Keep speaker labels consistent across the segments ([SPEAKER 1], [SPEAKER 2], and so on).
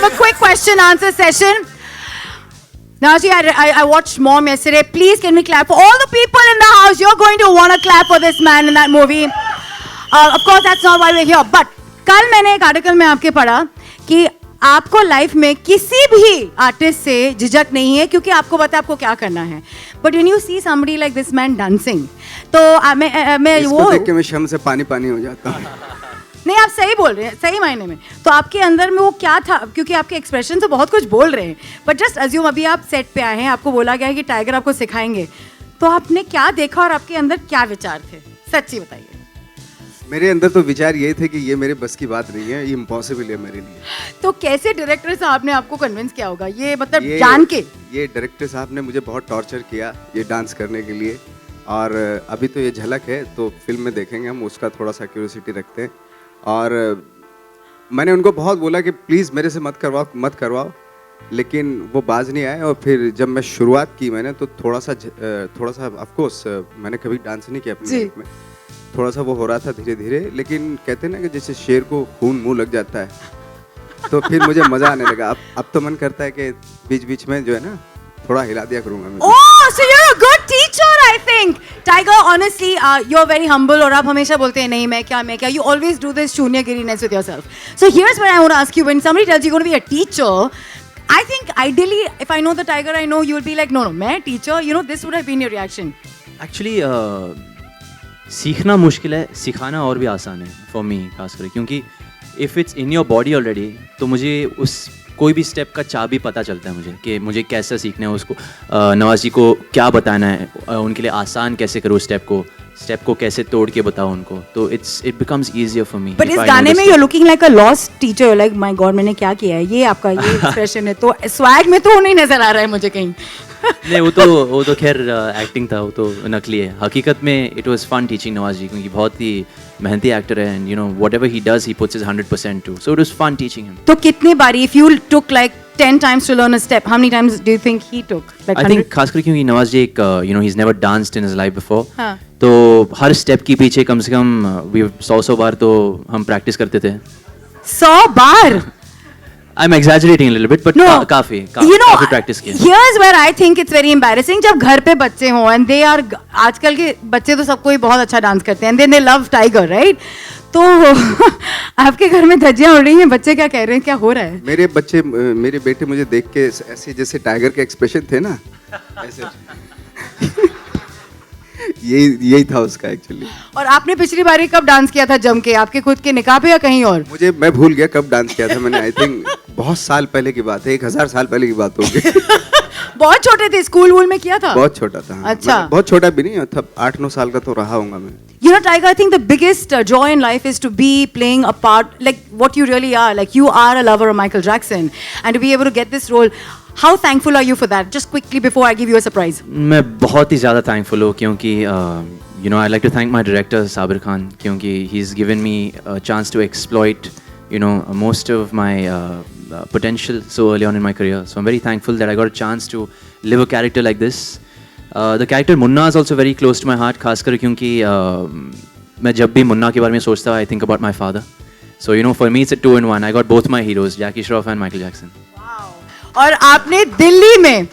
[SPEAKER 1] have a quick question answer session. Naji, I watched Mom yesterday. Please, can we clap for all the people in the house? You're going to want to clap for this man in that movie. Of course, that's not why we're here. But कल मैंने एक article में आपके पढ़ा कि आपको life में किसी भी आर्टिस्ट से झिझक नहीं है क्योंकि आपको पता है आपको क्या करना है. But when you see somebody like this man dancing, तो मैं वो
[SPEAKER 2] देख के मैं शर्म से पानी पानी हो जाता हूँ.
[SPEAKER 1] नहीं, आप सही बोल रहे हैं, सही मायने में. तो आपके अंदर में वो क्या था, क्योंकि आपके एक्सप्रेशन तो बहुत कुछ बोल रहे हैं. बट जस्ट अज्यूम अभी आप सेट पे आए हैं, आपको बोला गया है कि टाइगर आपको सिखाएंगे, तो आपने क्या देखा और आपके अंदर क्या विचार थे? सच्ची बताइए.
[SPEAKER 2] मेरे अंदर तो विचार ये थे कि ये मेरे बस की बात नहीं है, ये इम्पॉसिबल है मेरे लिए.
[SPEAKER 1] तो कैसे डायरेक्टर साहब ने आपको कन्विंस किया होगा ये, मतलब जान के?
[SPEAKER 2] ये डायरेक्टर साहब ने मुझे बहुत टॉर्चर किया ये डांस करने के लिए. और अभी तो ये झलक है, तो फिल्म में देखेंगे हम, उसका थोड़ा सा क्यूरियोसिटी रखते हैं. और मैंने उनको बहुत बोला कि प्लीज़ मेरे से मत करवाओ, लेकिन वो बाज नहीं आए. और फिर जब मैं शुरुआत की मैंने, तो थोड़ा सा ऑफ कोर्स मैंने कभी डांस नहीं किया अपनी लाइफ में, थोड़ा सा वो हो रहा था धीरे धीरे. लेकिन कहते हैं ना कि जैसे शेर को खून मुंह लग जाता है, तो फिर मुझे मज़ा आने लगा. अब तो मन करता है कि बीच बीच में जो है ना थोड़ा हिला दिया करूँगा मैं.
[SPEAKER 1] Oh, so you're a good teacher, I think. Tiger, honestly, you're very humble. और आप हमेशा बोलते हैं नहीं मैं क्या. You always do this शून्यगिरीness with yourself. So here's what I want to ask you. When somebody tells you you're going to be a teacher, I think ideally, if I know the Tiger I know, you will be like, no, मैं teacher. You know, this would have been your reaction.
[SPEAKER 3] Actually, सीखना मुश्किल है, सिखाना और भी आसान है for me खासकर, क्योंकि if it's in your body already, तो मुझे उस कोई भी स्टेप का चाबी पता चलता है मुझे कि मुझे कैसे सीखना है उसको, नवाज़ी को क्या बताना है, उनके लिए आसान कैसे करूँ स्टेप को कैसे तोड़ के बताओ उनको, तो it becomes easier for me.
[SPEAKER 1] But इस गाने में you are looking like a lost teacher, like my god मैंने क्या किया है, ये आपका ये एक्सप्रेशन है. तो स्वैग में तो नहीं नजर आ रहा है मुझे कहीं.
[SPEAKER 3] नहीं, वो तो खैर एक्टिंग था, वो तो नकली है. हकीकत में it was fun teaching Nawaz ji, क्योंकि बहुत ही मेहनती एक्टर है, and you know whatever he does he puts his 100% too, so it was fun teaching him.
[SPEAKER 1] तो कितनी बारी, if you took like 10 times to learn a step, how many times do you think he took? Like
[SPEAKER 3] I think खासकर क्योंकि नवाज जी एक you know he's never danced in his life before,
[SPEAKER 1] हाँ.
[SPEAKER 3] तो हर step के पीछे कम से कम 100 बार तो हम प्रैक्टिस करते थे.
[SPEAKER 1] 100 बार?
[SPEAKER 3] I'm exaggerating a little bit, but
[SPEAKER 1] No,
[SPEAKER 3] काफी प्रैक्टिस किया.
[SPEAKER 1] Here's where I think it's very embarrassing. जब घर पे बच्चे हों and they are, आजकल के बच्चे तो सबको ही बहुत अच्छा डांस करते हैं, and then they love Tiger, right? तो आपके घर में धज्जियां उड़ रही हैं, बच्चे क्या कह रहे हैं, क्या हो रहा है?
[SPEAKER 2] मेरे बेटे मुझे देख के ऐसे जैसे टाइगर के एक्सप्रेशन थे ना, ऐसे यही था उसका एक्चुअली.
[SPEAKER 1] और आपने पिछली बारी कब डांस किया था जम के, आपके खुद के निकाह पे या कहीं और?
[SPEAKER 2] मैं भूल गया कब डांस किया था मैंने. आई थिंक बहुत साल पहले की बात है, 1000 साल पहले की बात होगी.
[SPEAKER 1] बहुत छोटे थे, स्कूल वूल में किया था?
[SPEAKER 2] बहुत छोटा था.
[SPEAKER 1] अच्छा.
[SPEAKER 2] बहुत छोटा भी नहीं, मतलब 8-9 साल का तो रहा होऊंगा मैं.
[SPEAKER 1] You know, Tiger, I think the biggest joy in life is to be playing a part, like what you really are. Like you are a lover of Michael Jackson, and to be able to get this role. How thankful are you for that? Just quickly before I give you a surprise.
[SPEAKER 3] मैं बहुत ही ज़्यादा thankful हूँ, क्योंकि you know I like to thank my director Sabir Khan, क्योंकि he's given me a chance to exploit you know most of my potential so early on in my career. So I'm very thankful that I got a chance to live a character like this. The character Munna is also very close to my heart, खासकर क्योंकि मैं जब भी मुन्ना के बारे में सोचता हूँ I think about my father. So you know for me it's a 2-in-1. I got both my heroes, Jackie Shroff and Michael Jackson.
[SPEAKER 1] Wow. और आपने दिल्ली में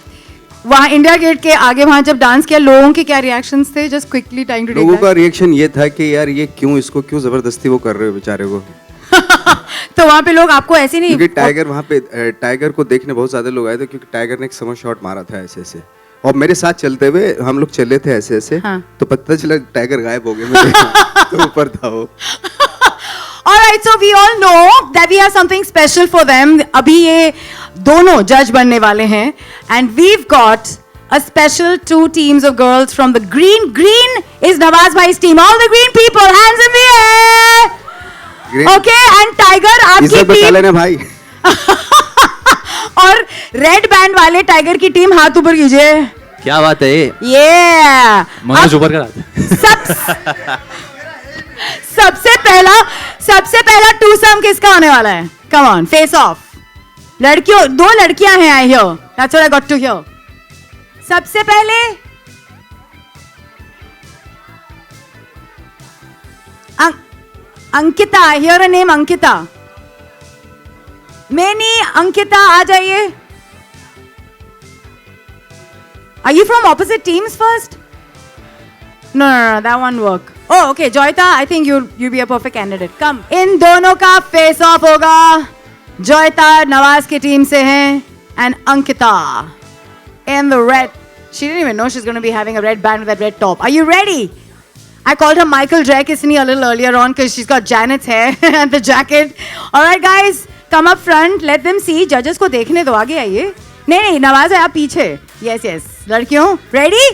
[SPEAKER 1] वहाँ इंडिया गेट के आगे वहाँ जब डांस किया, लोगों के क्या रिएक्शंस थे? जस्ट क्विकली टाइम टू
[SPEAKER 2] लोगों का रिएक्शन ये था कि यार ये इसको क्यों जबरदस्ती वो कर रहे हो बेचारे को.
[SPEAKER 1] तो वहाँ पे लोग आपको ऐसे नहीं,
[SPEAKER 2] क्योंकि टाइगर वहाँ पे टाइगर को देखने बहुत ज्यादा लोग आए थे, क्योंकि टाइगर ने एक समर शॉट मारा था ऐसे और मेरे साथ चलते हुए हम लोग चले थे ऐसे
[SPEAKER 1] हाँ.
[SPEAKER 2] तो पता चला टाइगर गायब हो गया. तो ऊपर था वो.
[SPEAKER 1] Alright, so we all know that we have something special for them. अभी ये दोनों जज बनने वाले हैं, and we've got a special 2 teams of girls from the green. Green is Nawaz bhai's team. All the green people, hands in the air. Green. Okay, and Tiger आपकी
[SPEAKER 2] बता लेना भाई.
[SPEAKER 1] और रेड बैंड वाले टाइगर की team हाथ ऊपर कीजिए.
[SPEAKER 3] क्या बात है
[SPEAKER 1] ये
[SPEAKER 3] मनोज ऊपर का
[SPEAKER 1] सबसे पहला टूसम किसका होने वाला है? Come on, face off. लड़कियों, 2 लड़कियां हैं आई here, that's what I got to hear. सबसे पहले Ankita, here a name Ankita. Many, Ankita आ जाइए. Are you from opposite teams first? No, that won't work. Oh, okay, Joyita, I think you'll be a perfect candidate. Come. इन दोनों का face off होगा. Joyita Nawaz की team से हैं and Ankita in the red. She didn't even know she's going to be having a red band with that red top. Are you ready? I called her Michael Drakisny a little earlier on because she's got Janet's hair and the jacket. All right, guys, come up front. Let them see. Judges को देखने दो. आगे आइए. नहीं, नवाज है आप पीछे. Yes. लड़कियों, ready?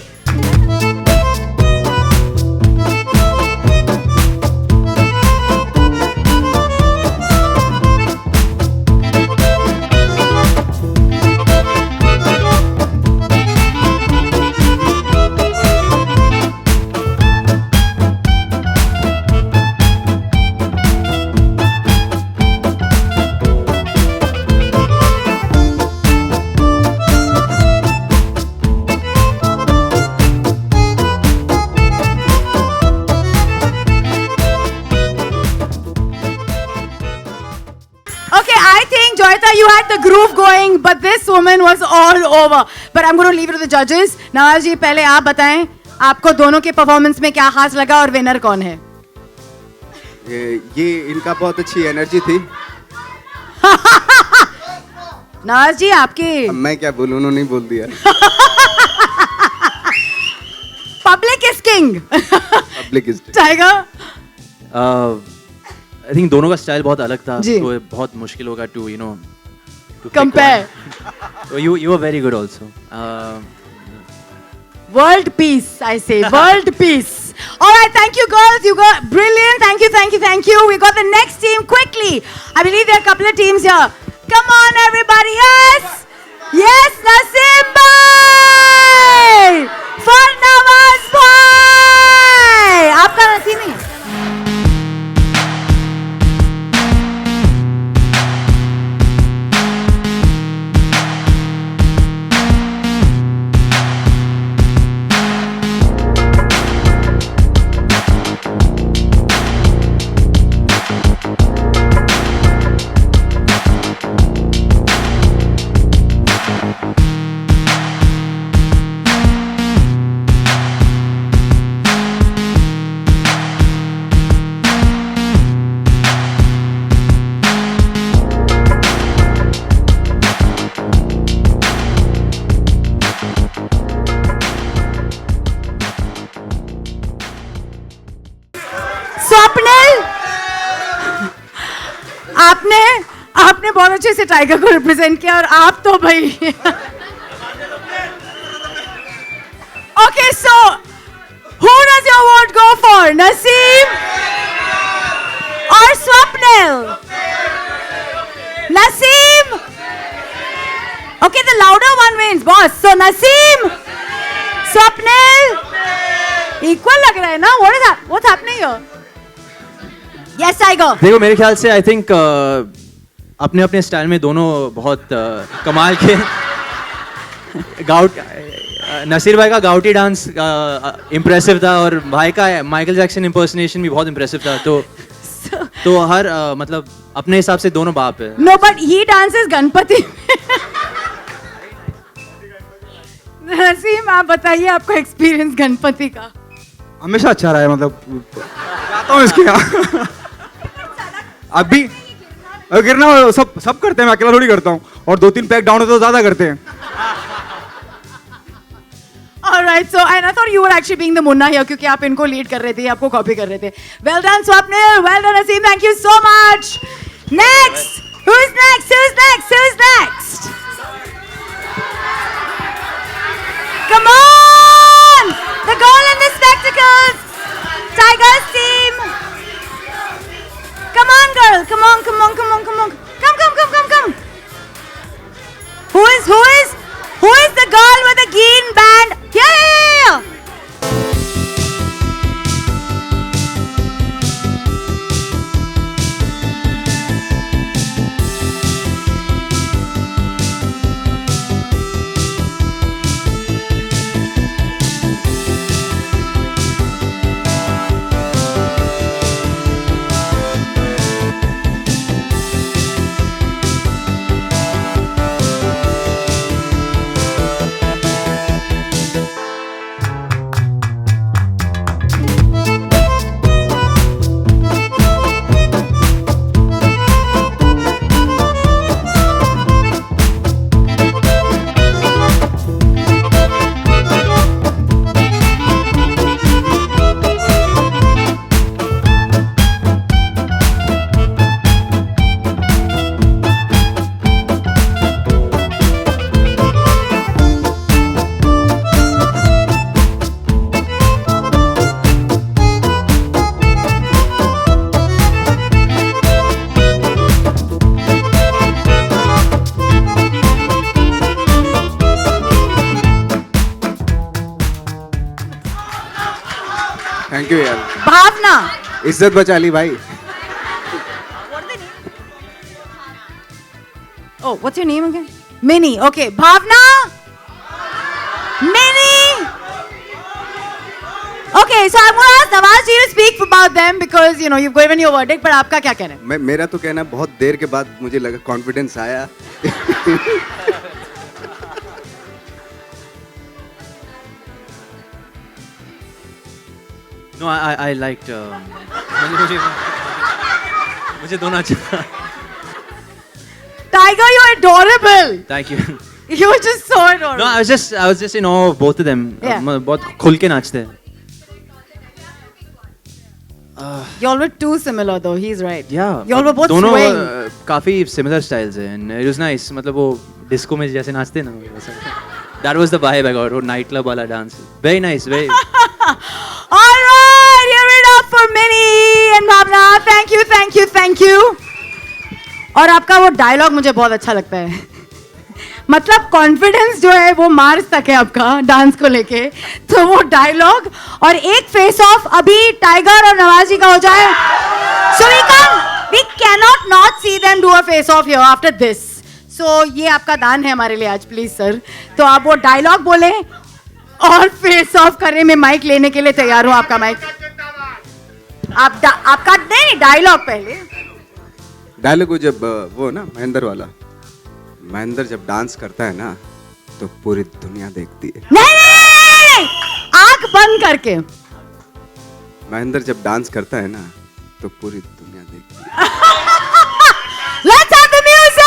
[SPEAKER 1] Joyita, you had the groove going, but this woman was all over. But I'm going to leave it to the judges. Nawaz जी, पहले आप बताएं आपको दोनों के परफॉर्मेंस में क्या खास लगा और विनर कौन है?
[SPEAKER 2] ये इनका बहुत अच्छी एनर्जी थी.
[SPEAKER 1] नवाज जी आपकी.
[SPEAKER 2] मैं क्या बोलूं, उन्होंने ही बोल दिया.
[SPEAKER 1] Public is king.
[SPEAKER 2] Public is king.
[SPEAKER 1] Tiger.
[SPEAKER 3] I think दोनों का स्टाइल बहुत अलग था,
[SPEAKER 1] जी.
[SPEAKER 3] तो बहुत मुश्किल होगा to
[SPEAKER 1] compare.
[SPEAKER 3] you were very good also.
[SPEAKER 1] World peace, I say. World peace. All right, thank you, girls. You got brilliant. Thank you. We got the next team quickly. I believe there are a couple of teams here. Come on, everybody. Yes, Naseem bhai. For Nawaz bhai. आपका नसीम ही. आपने बहुत अच्छे से tiger को represent किया और आप तो भाई. Okay, so who does your vote go for? Naseem or Swapnil? Naseem. Okay, the louder one wins, boss. So Naseem, Swapnil. Equal लग रहा है ना? What's happening here? Yes, Tiger.
[SPEAKER 3] देखो मेरे ख्याल से आई थिंक अपने अपने स्टाइल में दोनों बहुत कमाल के नसीर भाई का गाउटी डांस इम्प्रेसिव था और भाई का माइकल जैक्सन इम्पर्सनेशन भी बहुत इम्प्रेसिव था. तो हर मतलब अपने हिसाब से दोनों बाप है.
[SPEAKER 1] No, but he dances Ganpati. Naseem, आप बताइए आपका एक्सपीरियंस गणपति का.
[SPEAKER 4] हमेशा अच्छा रहा है, मतलब जाता हूँ इसके यहाँ. अभी गिरना सब करते हैं, मैं अकेला थोड़ी करता हूँ. और 2-3 पैक डाउन होते तो ज्यादा करते हैं.
[SPEAKER 1] Alright, so and I thought you were actually being the Munna here क्योंकि आप इनको लीड कर रहे थे, आपको कॉपी कर रहे थे. Well done, Swapnil. Well done, Naseem. Thank you so much. Next, who's next? Come on, the girl in the spectacles, Tiger's team. Come on, girl. Come on. Come. Who is the girl with the green band? Yeah.
[SPEAKER 2] Thank you यार,
[SPEAKER 1] Bhavna.
[SPEAKER 2] इज्जत बचा ली भाई.
[SPEAKER 1] Oh, what's your name again? Minnie. Okay, Bhavna. Minnie. Okay, so I'm going to ask Nawaz ji to speak about them because you know you've given your verdict. But आपका क्या कहना है?
[SPEAKER 2] मेरा तो कहना बहुत देर के बाद मुझे लगा कॉन्फिडेंस आया.
[SPEAKER 3] No, I liked. मुझे दोनों अच्छा.
[SPEAKER 1] Tiger, you're adorable.
[SPEAKER 3] Thank you.
[SPEAKER 1] You're just so adorable.
[SPEAKER 3] No, I was just in awe of both of them.
[SPEAKER 1] Yeah.
[SPEAKER 3] बहुत खुल के नाचते हैं.
[SPEAKER 1] Y'all were too similar though. He's right.
[SPEAKER 3] Yeah.
[SPEAKER 1] Y'all were both
[SPEAKER 3] दोनों
[SPEAKER 1] swaying.
[SPEAKER 3] काफी similar styles हैं. And it was nice. मतलब वो disco में जैसे नाचते हैं ना वैसा. That was the vibe I got. वो night club वाला dance. Very nice. Very.
[SPEAKER 1] All right, give it up for Minnie and Bhavna. Thank you, thank you, thank you. और आपका वो डायलॉग मुझे बहुत अच्छा लगता है. मतलब कॉन्फिडेंस जो है वो मार्च तक है आपका डांस को लेके. तो वो डायलॉग और एक फेस ऑफ अभी टाइगर और नवाजी का हो जाए. So we cannot not see them do a face off here after this. So ये आपका दान है हमारे लिए आज, प्लीज सर. तो आप वो डायलॉग बोले और फेस ऑफ करने में माइक लेने के लिए तैयार हो. आपका माइक आपका नहीं, डायलॉग पहले.
[SPEAKER 2] डायलॉग वो जब वो ना महेंद्र जब डांस करता है ना तो पूरी दुनिया देखती है.
[SPEAKER 1] नहीं, आंख बंद करके.
[SPEAKER 2] महेंद्र जब डांस करता है ना तो पूरी दुनिया देखती है.
[SPEAKER 1] Let's have the music.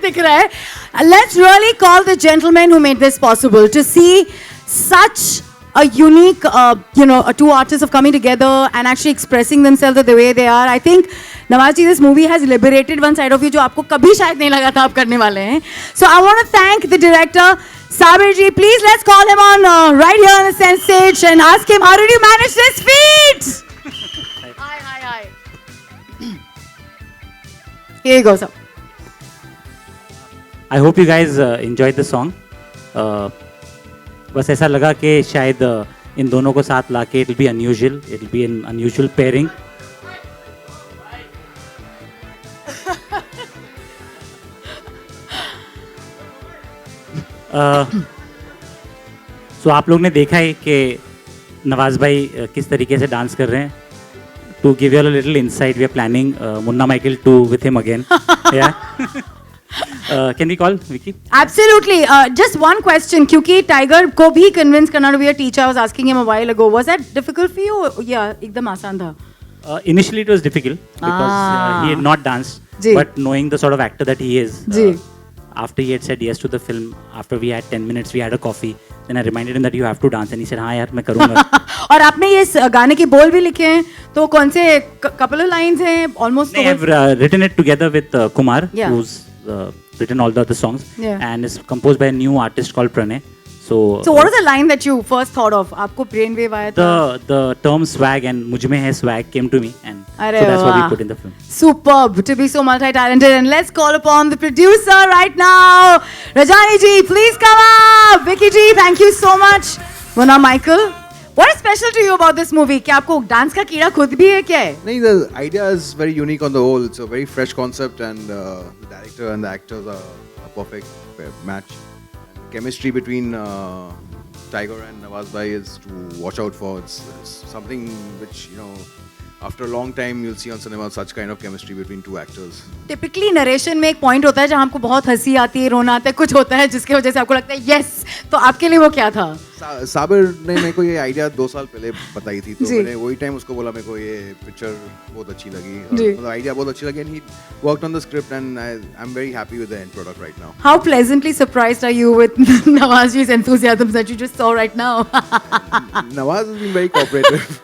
[SPEAKER 1] दिख रहा है. Let's really call the gentleman who made this possible. To see such a unique, two artists of coming together and actually expressing themselves the way they are. I think Nawaz ji, this movie has liberated one side of you जो आपको कभी शायद नहीं लगा था आप करने वाले हैं. So I want to thank the director Sabir ji. Please let's call him on right here on the stage and ask him how did you manage this feat? Hi. Here you go, sir.
[SPEAKER 5] I hope you guys enjoyed the song. बस ऐसा लगा कि शायद इन दोनों को साथ लाके it'll be unusual. It'll be an unusual pairing. So आप लोग ने देखा है कि नवाज भाई किस तरीके से डांस कर रहे हैं. To give you a little insight, we are planning Munna Michael 2 with him again. Yeah. Can we call Vicky?
[SPEAKER 1] Absolutely. Just one question. क्योंकि टाइगर को भी convince करना to be a teacher. I was asking him a while ago. Was that difficult for you? Yeah, एकदम आसान था.
[SPEAKER 5] Initially it was difficult because he had not danced.
[SPEAKER 1] Ji.
[SPEAKER 5] But knowing the sort of actor that he is,
[SPEAKER 1] ji.
[SPEAKER 5] after he had said yes to the film, after we had 10 minutes, we had a coffee. Then I reminded him that you have to dance, and he said, हाँ यार मैं करूँगा.
[SPEAKER 1] और आपने ये गाने के बोल भी लिखे हैं, तो कौन से couple of lines हैं? Almost.
[SPEAKER 5] I have written it together with Kumar,
[SPEAKER 1] Yeah.
[SPEAKER 5] who's written all the other songs,
[SPEAKER 1] Yeah.
[SPEAKER 5] and it's composed by a new artist called Pranay. So
[SPEAKER 1] what was the line that you first thought of? आपको brainwave आया था?
[SPEAKER 5] the term swag and मुझ में है swag came to me, and
[SPEAKER 1] अरे
[SPEAKER 5] so that's what
[SPEAKER 1] वाह.
[SPEAKER 5] we put in the film.
[SPEAKER 1] Superb to be so multi-talented. And let's call upon the producer right now. Rajani ji, please come up. Vicky ji, thank you so much. Munna Michael, what is special to you about this movie? क्या आपको dance का कीड़ा खुद भी है क्या है?
[SPEAKER 6] No, the idea is very unique on the whole. It's a very fresh concept, and the director and the actors are a perfect match. And chemistry between Tiger and Nawaz Bhai is to watch out for. It's something which after a long time, you'll see on cinema such kind of chemistry between two actors.
[SPEAKER 1] Typically narration में एक point होता है जहाँ आपको बहुत हंसी आती है, रोना आता है, कुछ होता है जिसकी वजह से आपको लगता है यस, तो आपके लिए वो क्या था?
[SPEAKER 6] साबिर ने मेरे को ये आइडिया 2 साल पहले बताई थी, तो
[SPEAKER 1] जी।
[SPEAKER 6] मैंने वही टाइम उसको बोला मेरे को ये पिक्चर बहुत अच्छी लगी,
[SPEAKER 1] जी।
[SPEAKER 6] मतलब आइडिया बहुत अच्छी लगी, and he worked on the script, and I am very happy with the end product right now.
[SPEAKER 1] How pleasantly surprised are you with Nawazji's enthusiasm that you just saw right now?
[SPEAKER 6] Nawaz has been very cooperative.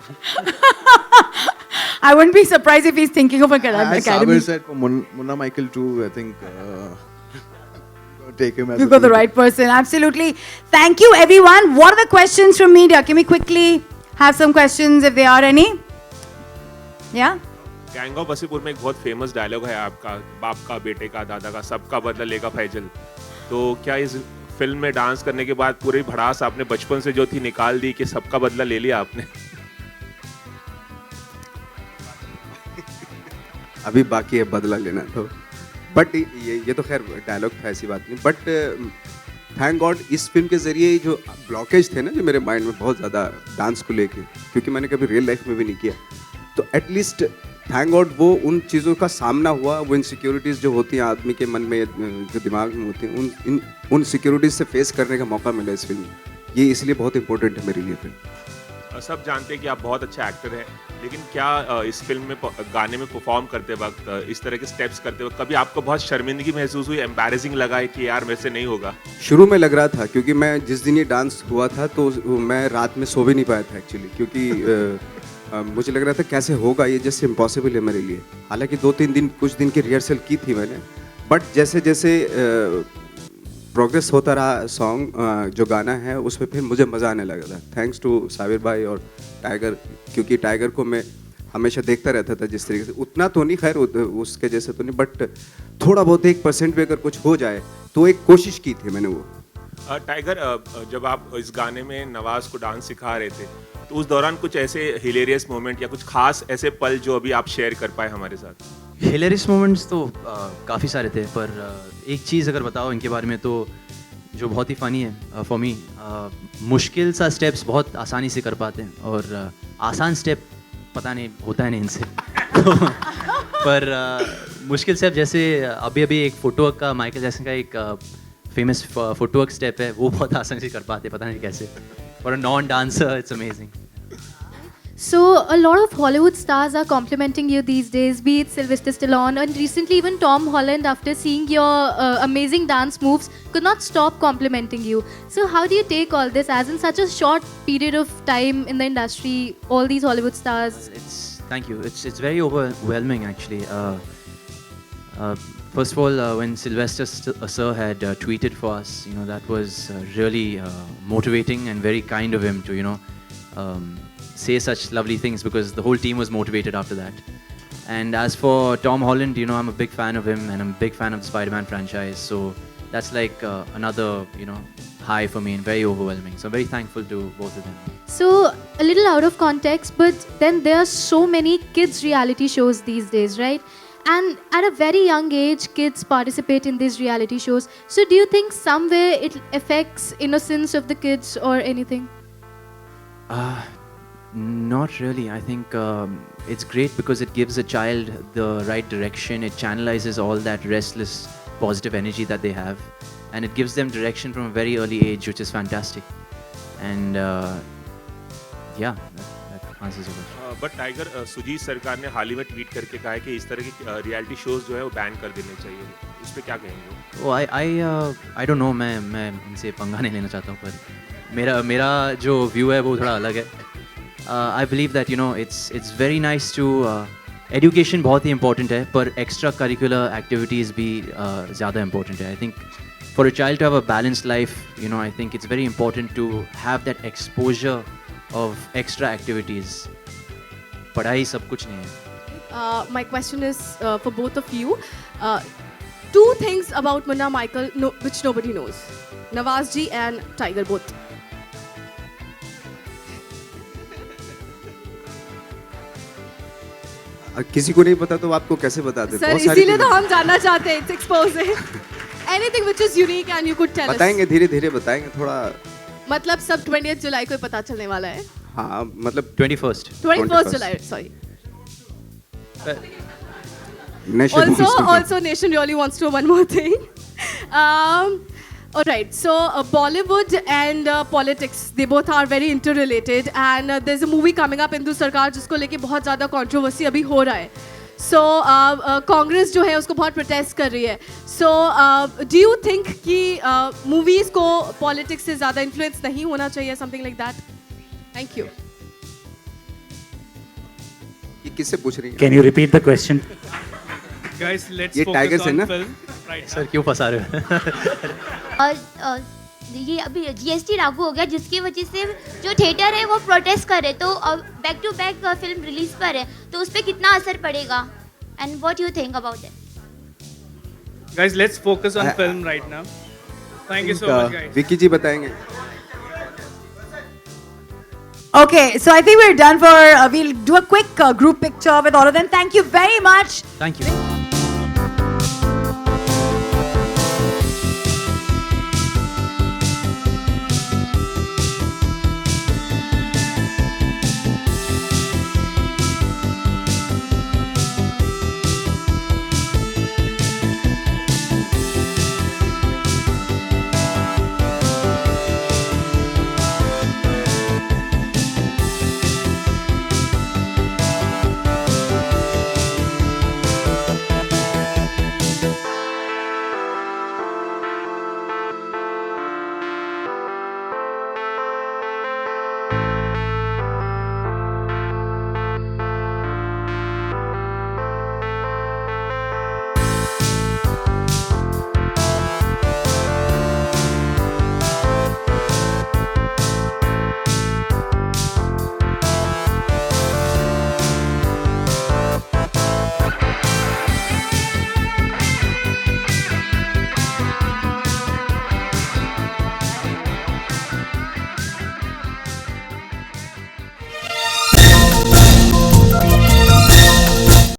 [SPEAKER 1] I wouldn't be surprised if he's thinking of an
[SPEAKER 6] As
[SPEAKER 1] academy.
[SPEAKER 6] Sabir said, for Munna Michael too, I think take him as
[SPEAKER 1] We've
[SPEAKER 6] a
[SPEAKER 1] got the
[SPEAKER 6] lead.
[SPEAKER 1] right person. Absolutely. Thank you, everyone. What are the questions from media? Can we quickly have some questions if there are any? Yeah?
[SPEAKER 7] Gang of Wasseypur में एक बहुत famous dialogue है आपका, बाप का, बेटे का, दादा का, सबका बदला लेगा फैजल. तो क्या इस फिल्म में डांस करने के बाद पूरी भड़ास आपने बचपन से जो थी निकाल दी कि सबका बदला ले लिया आपने?
[SPEAKER 2] अभी बाकी है बदला लेना, तो बट ये तो खैर डायलॉग था, ऐसी बात नहीं. बट थैंक गॉड इस फिल्म के ज़रिए जो ब्लॉकेज थे ना जो मेरे माइंड में बहुत ज़्यादा डांस को लेके, क्योंकि मैंने कभी रियल लाइफ में भी नहीं किया, तो एटलीस्ट थैंक गॉड वो उन चीज़ों का सामना हुआ, वो इनसिक्योरिटीज़ जो होती हैं आदमी के मन में, जो दिमाग में होती हैं, उन सिक्योरिटीज़ से फेस करने का मौका मिला इस फिल्म में. ये इसलिए बहुत इंपॉर्टेंट है मेरे लिए फिल्म.
[SPEAKER 7] सब जानते हैं कि आप बहुत अच्छे एक्टर हैं, लेकिन क्या इस फिल्म में गाने में परफॉर्म करते वक्त, इस तरह के स्टेप्स करते वक्त कभी आपको बहुत शर्मिंदगी महसूस हुई, एम्बैरेसिंग लगा है कि यार मेरे से नहीं होगा?
[SPEAKER 2] शुरू में लग रहा था, क्योंकि मैं जिस दिन ये डांस हुआ था तो मैं रात में सो भी नहीं पाया था एक्चुअली, क्योंकि मुझे लग रहा था कैसे होगा ये, जैसे इम्पॉसिबल है मेरे लिए. हालांकि 2-3 दिन कुछ दिन की रिहर्सल की थी मैंने, बट जैसे जैसे प्रोग्रेस होता रहा सॉन्ग, जो गाना है उसमें फिर मुझे मज़ा आने लगा था, थैंक्स टू साबिर भाई और टाइगर, क्योंकि टाइगर को मैं हमेशा देखता रहता था जिस तरीके से, उतना तो नहीं खैर उसके जैसे तो नहीं, बट थोड़ा बहुत 1% भी अगर कुछ हो जाए तो एक कोशिश की थी मैंने वो.
[SPEAKER 7] टाइगर, जब आप इस गाने में नवाज को डांस सिखा रहे थे, तो उस दौरान कुछ ऐसे हिलेरियस मोमेंट या कुछ खास ऐसे पल जो अभी आप शेयर कर पाए हमारे साथ?
[SPEAKER 3] हिलेरियस मोमेंट्स तो काफ़ी सारे थे, पर एक चीज़ अगर बताओ इनके बारे में तो जो बहुत ही फ़नी है फॉर मी, मुश्किल सा स्टेप्स बहुत आसानी से कर पाते हैं, और आसान स्टेप पता नहीं होता है नहीं इनसे. पर मुश्किल स्टेप जैसे अभी एक फुटवर्क का, माइकल जैक्सन का एक फेमस फुटवर्क स्टेप है, वो बहुत आसानी से कर पाते, पता नहीं कैसे. For a non dancer it's amazing.
[SPEAKER 8] So a lot of Hollywood stars are complimenting you these days, be it Sylvester Stallone, and recently even Tom Holland, after seeing your amazing dance moves, could not stop complimenting you. So how do you take all this, as in such a short period of time in the industry, all these Hollywood stars?
[SPEAKER 3] Thank you. It's very overwhelming actually. First of all, when Sylvester sir had tweeted for us, that was really motivating and very kind of him to say such lovely things, because the whole team was motivated after that. And as for Tom Holland, I'm a big fan of him, and I'm a big fan of the Spider-Man franchise, so that's like another high for me and very overwhelming, so I'm very thankful to both of them.
[SPEAKER 8] So a little out of context, but then there are so many kids reality shows these days, right? And at a very young age, kids participate in these reality shows. So do you think somewhere it affects innocence of the kids or anything?
[SPEAKER 3] Not really. I think it's great because it gives a child the right direction. It channelizes all that restless, positive energy that they have, and it gives them direction from a very early age, which is fantastic. And yeah, that answers your question.
[SPEAKER 7] But tiger, Sujit Sircar ने हाल ही में tweet करके कहा है कि इस तरह की reality shows जो है वो बैन कर देने चाहिए. उस पर क्या कहेंगे?
[SPEAKER 3] I don't know. मैं इनसे पंगा नहीं लेना चाहता हूँ, पर मेरा जो व्यू है वो थोड़ा अलग है. I believe that it's very nice to education बहुत ही important है, पर extra curricular activities भी ज़्यादा important है. I think for a child to have a balanced life, I think it's very important to have that exposure of extra activities. पढ़ाई सब कुछ नहीं है.
[SPEAKER 9] My question is for both of you. 2 things about Munna Michael which nobody knows. Nawaz ji and Tiger both.
[SPEAKER 2] किसी को नहीं पता तो आपको कैसे बता दें?
[SPEAKER 9] सर इसीलिए तो हम जानना चाहते हैं. It's exposing. Anything which is unique and you could tell us.
[SPEAKER 2] बताएंगे, धीरे धीरे बताएंगे थोड़ा.
[SPEAKER 9] मतलब सब 20th जुलाई को पता चलने वाला है.
[SPEAKER 2] हाँ, मतलब
[SPEAKER 3] 21st.
[SPEAKER 9] 21st July, sorry.
[SPEAKER 2] Nation wants to know.
[SPEAKER 9] Also, Nation really wants to know one more thing. All right, so Bollywood and politics, they both are very interrelated, and there's a movie coming up, Hindu Sarkar, जिसको लेके बहुत ज़्यादा controversy अभी हो रहा है. So Congress जो है उसको बहुत प्रोटेस्ट कर रही है. So do you think कि movies को politics से ज़्यादा influence नहीं होना चाहिए, something like that? Thank you.
[SPEAKER 2] ये किससे पूछ रही हैं?
[SPEAKER 5] Can you repeat the question?
[SPEAKER 10] Guys, let's
[SPEAKER 2] ये
[SPEAKER 10] focus
[SPEAKER 2] Tigers है
[SPEAKER 10] on
[SPEAKER 2] ना?
[SPEAKER 10] film right
[SPEAKER 3] सर क्यों फंसा रहे हो?
[SPEAKER 11] और ये अभी जीएसटी लागू हो गया जिसकी वजह से जो थिएटर है वो प्रोटेस्ट करे, तो back to back film release पर है, तो उस पर कितना असर पड़ेगा, and what you think about it?
[SPEAKER 10] Guys, let's focus on film right now. Thank you so much, guys.
[SPEAKER 2] Vicky ji बताएंगे.
[SPEAKER 1] Okay, so I think we're done for. We'll do a quick group picture with all of them. Thank you very much.
[SPEAKER 3] Thank you.